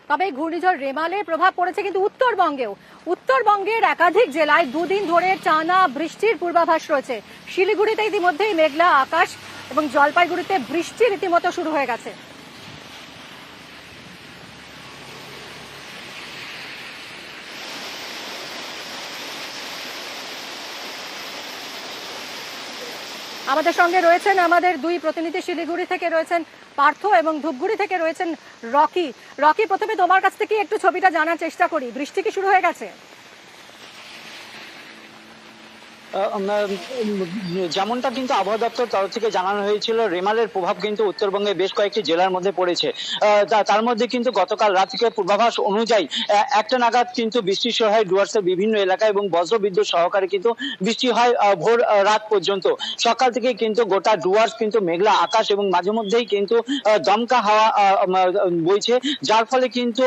তবে ঘূর্ণিঝড় রেমালের প্রভাব পড়েছে কিন্তু উত্তরবঙ্গের একাধিক জেলায় দুদিন ধরে টানা বৃষ্টির পূর্বাভাস রয়েছে। শিলিগুড়িতে ইতিমধ্যেই মেঘলা আকাশ এবং জলপাইগুড়িতে বৃষ্টি রীতিমতো শুরু হয়ে গেছে। আমাদের সঙ্গে রয়েছেন আমাদের দুই প্রতিনিধি, শিলিগুড়ি থেকে রয়েছেন পার্থ এবং ধূপগুড়ি থেকে রয়েছেন রকি। প্রথমে তোমার কাছ থেকে একটু ছবিটা জানার চেষ্টা করি, বৃষ্টি কি শুরু হয়ে গেছে? যেমনটা কিন্তু আবহাওয়া দপ্তর তরফ থেকে জানানো হয়েছিল, রেমালের প্রভাব কিন্তু উত্তরবঙ্গে বেশ কয়েকটি জেলার মধ্যে পড়েছে। তার মধ্যে কিন্তু গতকাল রাত থেকে পূর্বাভাস অনুযায়ী একটা নাগাদ কিন্তু বৃষ্টি শুরু হয় ডুয়ার্সের বিভিন্ন এলাকায় এবং বজ্রবিদ্যুৎ সহকারে কিন্তু বৃষ্টি হয় ভোর রাত পর্যন্ত। সকাল থেকে কিন্তু গোটা ডুয়ার্স কিন্তু মেঘলা আকাশ এবং মাঝে মধ্যেই কিন্তু দমকা হাওয়া বইছে, যার ফলে কিন্তু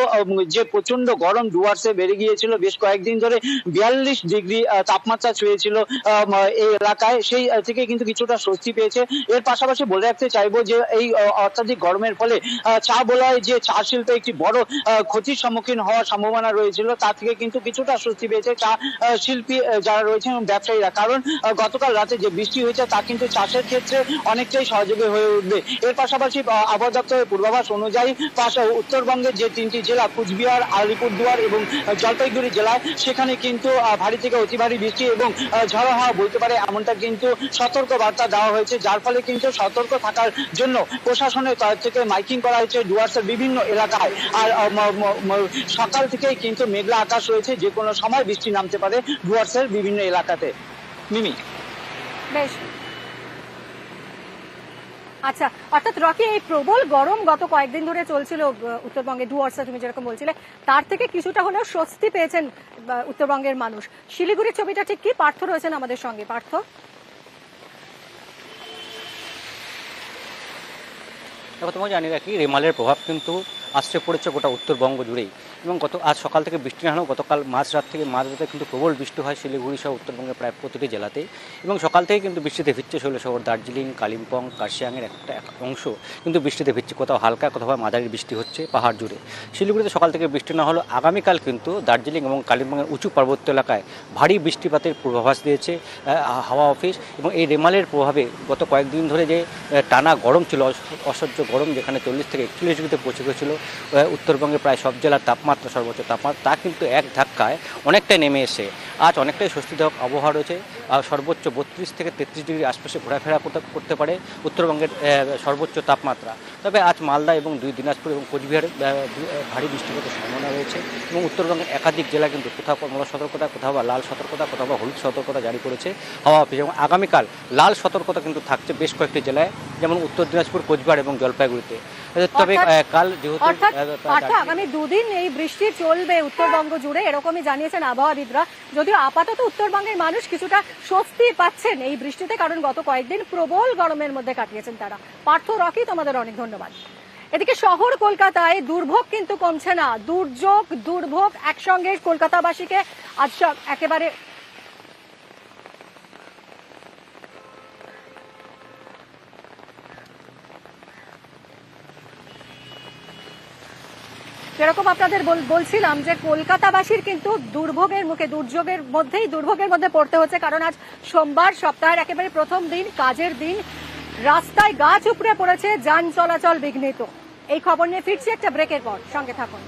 যে প্রচন্ড গরম ডুয়ার্সে বেড়ে গিয়েছিল, বেশ কয়েকদিন ধরে 42 ডিগ্রি তাপমাত্রা ছুঁয়েছিল এই এলাকায়, সেই থেকে কিন্তু কিছুটা স্বস্তি পেয়েছে। এর পাশাপাশি বলে রাখতে চাইবো যে এই অত্যাধিক গরমের ফলে চা বলয় যে চা শিল্পে একটি বড় ক্ষতির সম্মুখীন হওয়ার সম্ভাবনা রয়েছিল, তা থেকে কিন্তু কিছুটা স্বস্তি পেয়েছে চা শিল্পী যারা রয়েছেন এবং ব্যবসায়ীরা। কারণ গতকাল রাতে যে বৃষ্টি হয়েছে তা কিন্তু চাষের ক্ষেত্রে অনেকটাই সহযোগী হয়ে উঠবে। এর পাশাপাশি আবহাওয়া দপ্তরের পূর্বাভাস অনুযায়ী উত্তরবঙ্গের যে তিনটি জেলা কুচবিহার, আলিপুরদুয়ার এবং জলপাইগুড়ি জেলায়, সেখানে কিন্তু ভারী থেকে অতি ভারী বৃষ্টি এবং ঝড়ো হাওয়া বইতে পারে এমনটা কিন্তু সতর্ক বার্তা দেওয়া হয়েছে, যার ফলে কিন্তু সতর্ক থাকার জন্য প্রশাসনের তরফ থেকে মাইকিং করা হয়েছে ডুয়ার্সের বিভিন্ন এলাকায়। আর সকাল থেকেই কিন্তু মেঘলা আকাশ রয়েছে, যে কোনো সময় বৃষ্টি নামতে পারে ডুয়ার্সের বিভিন্ন এলাকাতে। মিমি, বেশ, আচ্ছা, অর্থাৎ রকি, এই প্রবল গরম গত কয়েকদিন ধরে চলছিল উত্তরবঙ্গে ডুয়ার্সে, তুমি যেরকম বলছিলে, তার থেকে কিছুটা হলেও স্বস্তি পেয়েছেন উত্তরবঙ্গের মানুষ। শিলিগুড়ির ছবিটা ঠিক কি? পার্থ রয়েছেন আমাদের সঙ্গে। পার্থ, দেখো, তোমাকে জানিয়ে রাখি, রেমালের প্রভাব কিন্তু আসতে পড়েছে গোটা উত্তরবঙ্গ জুড়েই। এবং আজ সকাল থেকে বৃষ্টি না হলেও গতকাল মাঝরাতে কিন্তু প্রবল বৃষ্টি হয় শিলিগুড়ি সহ উত্তরবঙ্গের প্রায় প্রতিটি জেলাতেই। এবং সকাল থেকে কিন্তু বৃষ্টিতে ভিজছে শৈলশহর, দার্জিলিং, কালিম্পং, কার্শিয়াংয়ের একটা অংশ কিন্তু বৃষ্টিতে ভিজছে। কোথাও হালকা, কোথাও মাঝারি বৃষ্টি হচ্ছে পাহাড় জুড়ে। শিলিগুড়িতে সকাল থেকে বৃষ্টি না হলেও আগামীকাল কিন্তু দার্জিলিং এবং কালিম্পংয়ের উঁচু পার্বত্য এলাকায় ভারী বৃষ্টিপাতের পূর্বাভাস দিয়েছে হাওয়া অফিস। এবং এই রেমালের প্রভাবে গত কয়েকদিন ধরে যে টানা গরম ছিল, অসহ্য গরম, যেখানে 40 থেকে 41 ডিগ্রিতে পৌঁছে গেছিল উত্তরবঙ্গে প্রায় সব জেলার তাপমাত্রা, সর্বোচ্চ তাপমাত্রা, তা কিন্তু এক ধাক্কায় অনেকটাই নেমে এসে আজ অনেকটাই স্বস্তিদায়ক আবহাওয়া রয়েছে। সর্বোচ্চ 32 থেকে 33 ডিগ্রি আশপাশে ঘোরাফেরা করতে পারে উত্তরবঙ্গের সর্বোচ্চ তাপমাত্রা। তবে আজ মালদা এবং দিনাজপুর এবং কোচবিহারে ভারী বৃষ্টিপাতের সম্ভাবনা রয়েছে। এবং উত্তরবঙ্গের একাধিক জেলা কিন্তু কোথাও কমলা সতর্কতা, কোথাও বা লাল সতর্কতা, কোথাও বা হলুদ সতর্কতা জারি করেছে হাওয়া অফিস। এবং আগামীকাল লাল সতর্কতা কিন্তু থাকছে বেশ কয়েকটি জেলায়, যেমন উত্তর দিনাজপুর, কোচবিহার এবং জলপাইগুড়িতে। তবে কাল যেহেতু আগামী দুদিন এই বৃষ্টি চলবে উত্তরবঙ্গ জুড়ে, এরকমই জানিয়েছেন আবহাওয়াবিদরা। যদিও আপাতত উত্তরবঙ্গের মানুষ কিছুটা স্বস্তি পাচ্ছেন এই বৃষ্টিতে, কারণ গত কয়েকদিন প্রবল গরমের মধ্যে কাটিয়েছেন তারা। পার্থ, রকি, তোমাদের অনেক ধন্যবাদ। এদিকে শহর কলকাতায় দুর্ভোগ কিন্তু কমছে না। দুর্ভোগ একসঙ্গে কলকাতাবাসীকে আজ একেবারে যেরকম আপনাদের বলছিলাম যে কলকাতাবাসীর কিন্তু দুর্ভোগের মধ্যে পড়তে হচ্ছে, কারণ আজ সোমবার, সপ্তাহের একেবারে প্রথম দিন, কাজের দিন। রাস্তায় গাছ উপড়ে পড়েছে, যান চলাচল বিঘ্নিত। এই খবর নিয়ে ফিরছি একটা ব্রেকের পর, সঙ্গে থাকুন।